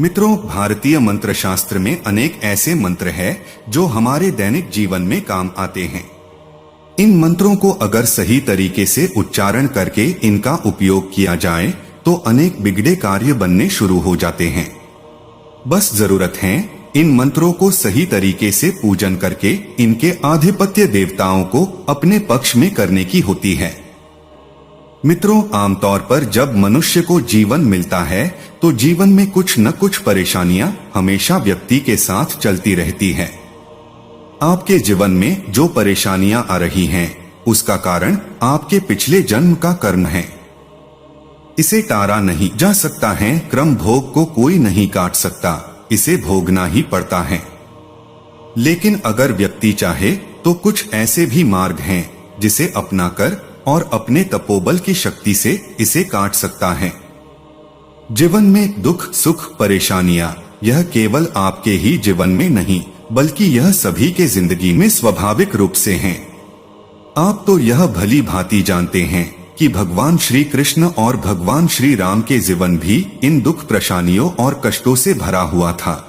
मित्रों, भारतीय मंत्र शास्त्र में अनेक ऐसे मंत्र हैं जो हमारे दैनिक जीवन में काम आते हैं। इन मंत्रों को अगर सही तरीके से उच्चारण करके इनका उपयोग किया जाए तो अनेक बिगड़े कार्य बनने शुरू हो जाते हैं। बस जरूरत है इन मंत्रों को सही तरीके से पूजन करके इनके आधिपत्य देवताओं को अपने पक्ष में करने की होती है। मित्रों, आमतौर पर जब मनुष्य को जीवन मिलता है तो जीवन में कुछ न कुछ परेशानियां हमेशा व्यक्ति के साथ चलती रहती है। आपके जीवन में जो परेशानियां आ रही हैं, उसका कारण आपके पिछले जन्म का कर्म है। इसे टारा नहीं जा सकता है। क्रम भोग को कोई नहीं काट सकता, इसे भोगना ही पड़ता है। लेकिन अगर व्यक्ति चाहे तो कुछ ऐसे भी मार्ग हैं जिसे अपनाकर और अपने तपोबल की शक्ति से इसे काट सकता है। जीवन में दुख सुख परेशानियां यह केवल आपके ही जीवन में नहीं बल्कि यह सभी के जिंदगी में स्वाभाविक रूप से हैं। आप तो यह भली भांति जानते हैं कि भगवान श्री कृष्ण और भगवान श्री राम के जीवन भी इन दुख परेशानियों और कष्टों से भरा हुआ था।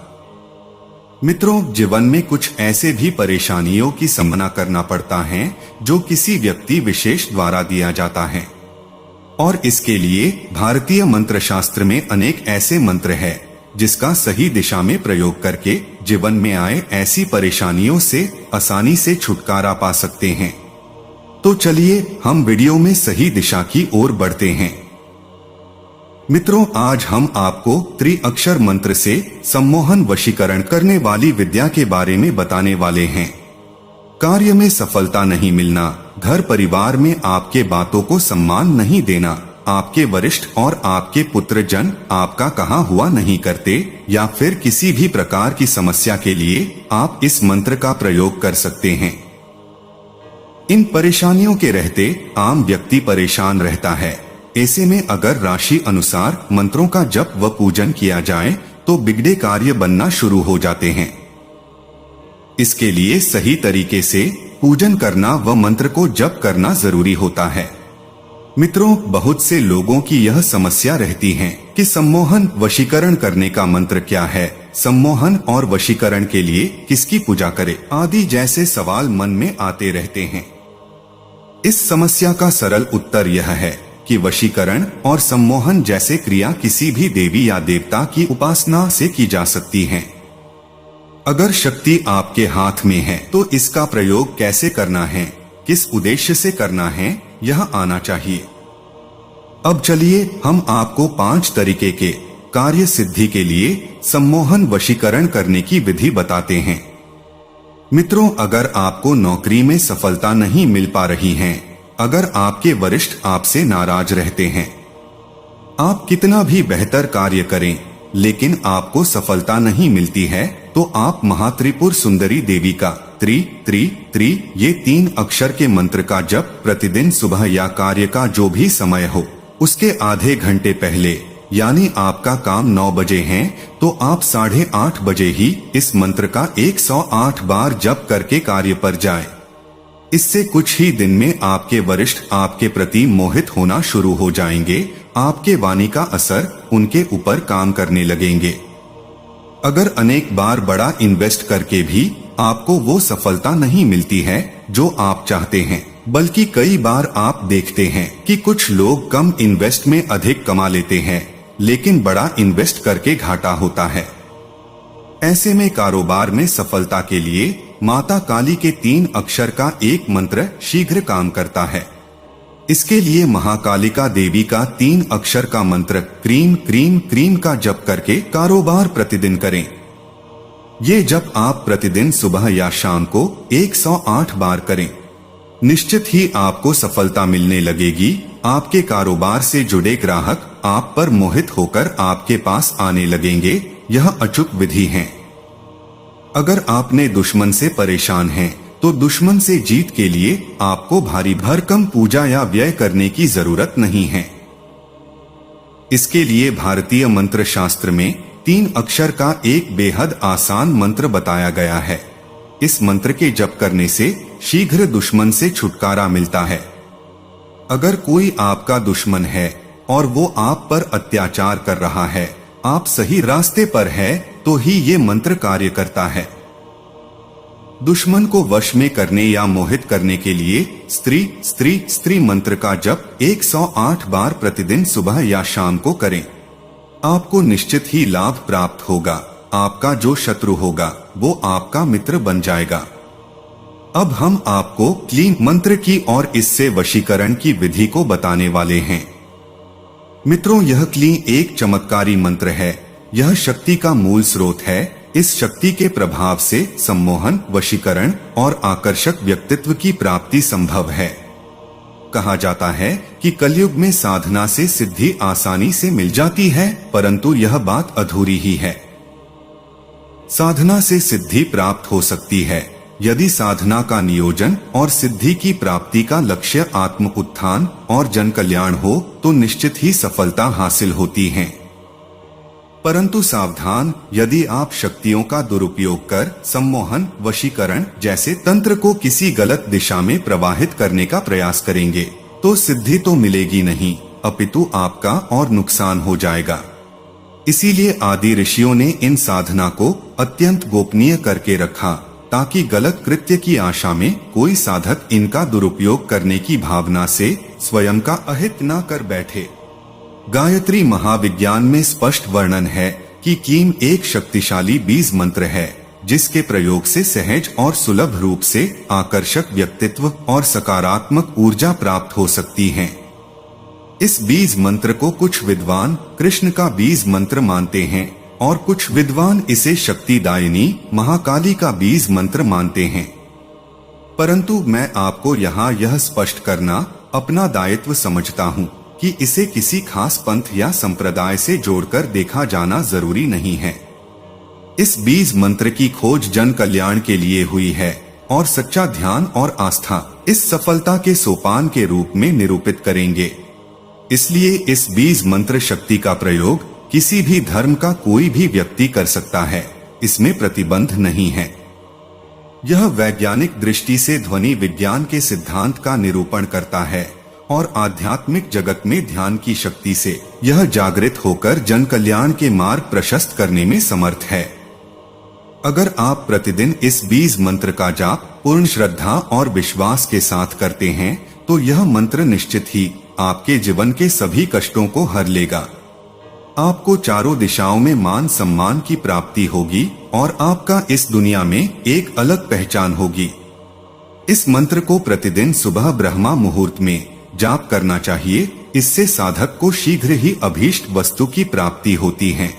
मित्रों, जीवन में कुछ ऐसे भी परेशानियों की सामना करना पड़ता है जो किसी व्यक्ति विशेष द्वारा दिया जाता है, और इसके लिए भारतीय मंत्र शास्त्र में अनेक ऐसे मंत्र हैं जिसका सही दिशा में प्रयोग करके जीवन में आए ऐसी परेशानियों से आसानी से छुटकारा पा सकते हैं। तो चलिए हम वीडियो में सही दिशा की ओर बढ़ते हैं। मित्रों, आज हम आपको त्रिअक्षर मंत्र से सम्मोहन वशीकरण करने वाली विद्या के बारे में बताने वाले हैं। कार्य में सफलता नहीं मिलना, घर परिवार में आपके बातों को सम्मान नहीं देना, आपके वरिष्ठ और आपके पुत्रजन आपका कहा हुआ नहीं करते, या फिर किसी भी प्रकार की समस्या के लिए आप इस मंत्र का प्रयोग कर सकते हैं। इन परेशानियों के रहते आम व्यक्ति परेशान रहता है। ऐसे में अगर राशि अनुसार मंत्रों का जप व पूजन किया जाए तो बिगड़े कार्य बनना शुरू हो जाते हैं। इसके लिए सही तरीके से पूजन करना व मंत्र को जप करना जरूरी होता है। मित्रों, बहुत से लोगों की यह समस्या रहती है कि सम्मोहन वशीकरण करने का मंत्र क्या है, सम्मोहन और वशीकरण के लिए किसकी पूजा करें आदि जैसे सवाल मन में आते रहते हैं। इस समस्या का सरल उत्तर यह है कि वशीकरण और सम्मोहन जैसे क्रिया किसी भी देवी या देवता की उपासना से की जा सकती है। अगर शक्ति आपके हाथ में है तो इसका प्रयोग कैसे करना है, किस उद्देश्य से करना है, यह आना चाहिए। अब चलिए हम आपको 5 तरीके के कार्य सिद्धि के लिए सम्मोहन वशीकरण करने की विधि बताते हैं। मित्रों, अगर आपको नौकरी में सफलता नहीं मिल पा रही है, अगर आपके वरिष्ठ आपसे नाराज रहते हैं, आप कितना भी बेहतर कार्य करें लेकिन आपको सफलता नहीं मिलती है, तो आप महात्रिपुर सुंदरी देवी का त्रि त्रि त्रि ये 3 अक्षर के मंत्र का जप प्रतिदिन सुबह या कार्य का जो भी समय हो उसके आधे घंटे पहले, यानी आपका काम 9 बजे है तो आप 8:30 बजे ही इस मंत्र का 108 बार जप करके कार्य पर जाएं। इससे कुछ ही दिन में आपके वरिष्ठ आपके प्रति मोहित होना शुरू हो जाएंगे। आपके वाणी का असर उनके ऊपर काम करने लगेंगे। अगर अनेक बार बड़ा इन्वेस्ट करके भी आपको वो सफलता नहीं मिलती है जो आप चाहते हैं, बल्कि कई बार आप देखते हैं कि कुछ लोग कम इन्वेस्ट में अधिक कमा लेते हैं लेकिन बड़ा इन्वेस्ट करके घाटा होता है। ऐसे में कारोबार में सफलता के लिए माता काली के 3 अक्षर का एक मंत्र शीघ्र काम करता है। इसके लिए महाकालिका देवी का 3 अक्षर का मंत्र क्रीम क्रीम क्रीम का जप करके कारोबार प्रतिदिन करें। ये जप आप प्रतिदिन सुबह या शाम को 108 बार करें। निश्चित ही आपको सफलता मिलने लगेगी। आपके कारोबार से जुड़े ग्राहक आप पर मोहित होकर आपके पास आने लगेंगे। यह अचूक विधि है। अगर आपने दुश्मन से परेशान हैं, तो दुश्मन से जीत के लिए आपको भारी भरकम पूजा या व्यय करने की जरूरत नहीं है। इसके लिए भारतीय मंत्र शास्त्र में 3 अक्षर का एक बेहद आसान मंत्र बताया गया है। इस मंत्र के जप करने से शीघ्र दुश्मन से छुटकारा मिलता है। अगर कोई आपका दुश्मन है और वो आप पर अत्याचार कर रहा है आप सही रास्ते पर है तो ही ये मंत्र कार्य करता है। दुश्मन को वश में करने या मोहित करने के लिए स्त्री स्त्री स्त्री मंत्र का जप 108 बार प्रतिदिन सुबह या शाम को करें। आपको निश्चित ही लाभ प्राप्त होगा। आपका जो शत्रु होगा वो आपका मित्र बन जाएगा। अब हम आपको क्लीन मंत्र की और इससे वशीकरण की विधि को बताने वाले हैं। मित्रों, यह क्लीन एक चमत्कारी मंत्र है। यह शक्ति का मूल स्रोत है। इस शक्ति के प्रभाव से सम्मोहन, वशीकरण और आकर्षक व्यक्तित्व की प्राप्ति संभव है। कहा जाता है कि कलयुग में साधना से सिद्धि आसानी से मिल जाती है, परंतु यह बात अधूरी ही है। साधना से सिद्धि प्राप्त हो सकती है यदि साधना का नियोजन और सिद्धि की प्राप्ति का लक्ष्य आत्म उत्थान और जन कल्याण हो तो निश्चित ही सफलता हासिल होती है। परंतु सावधान, यदि आप शक्तियों का दुरुपयोग कर सम्मोहन, वशीकरण जैसे तंत्र को किसी गलत दिशा में प्रवाहित करने का प्रयास करेंगे तो सिद्धि तो मिलेगी नहीं, अपितु आपका और नुकसान हो जाएगा। इसीलिए आदि ऋषियों ने इन साधना को अत्यंत गोपनीय करके रखा ताकि गलत कृत्य की आशा में कोई साधक इनका दुरुपयोग करने की भावना से स्वयं का अहित न कर बैठे। गायत्री महाविज्ञान में स्पष्ट वर्णन है कि क्लीम एक शक्तिशाली बीज मंत्र है जिसके प्रयोग से सहज और सुलभ रूप से आकर्षक व्यक्तित्व और सकारात्मक ऊर्जा प्राप्त हो सकती है। इस बीज मंत्र को कुछ विद्वान कृष्ण का बीज मंत्र मानते हैं और कुछ विद्वान इसे शक्तिदायिनी महाकाली का बीज मंत्र मानते हैं। परंतु मैं आपको यहाँ यह स्पष्ट करना अपना दायित्व समझता हूँ कि इसे किसी खास पंथ या संप्रदाय से जोड़कर देखा जाना जरूरी नहीं है। इस बीज मंत्र की खोज जन कल्याण के लिए हुई है और सच्चा ध्यान और आस्था इस सफलता के सोपान के रूप में निरूपित करेंगे। इसलिए इस बीज मंत्र शक्ति का प्रयोग किसी भी धर्म का कोई भी व्यक्ति कर सकता है, इसमें प्रतिबंध नहीं है। यह वैज्ञानिक दृष्टि से ध्वनि विज्ञान के सिद्धांत का निरूपण करता है और आध्यात्मिक जगत में ध्यान की शक्ति से यह जागृत होकर जन कल्याण के मार्ग प्रशस्त करने में समर्थ है। अगर आप प्रतिदिन इस बीज मंत्र का जाप पूर्ण श्रद्धा और विश्वास के साथ करते हैं तो यह मंत्र निश्चित ही आपके जीवन के सभी कष्टों को हर लेगा। आपको चारों दिशाओं में मान सम्मान की प्राप्ति होगी और आपका इस दुनिया में एक अलग पहचान होगी। इस मंत्र को प्रतिदिन सुबह ब्रह्मा मुहूर्त में जाप करना चाहिए। इससे साधक को शीघ्र ही अभीष्ट वस्तु की प्राप्ति होती है।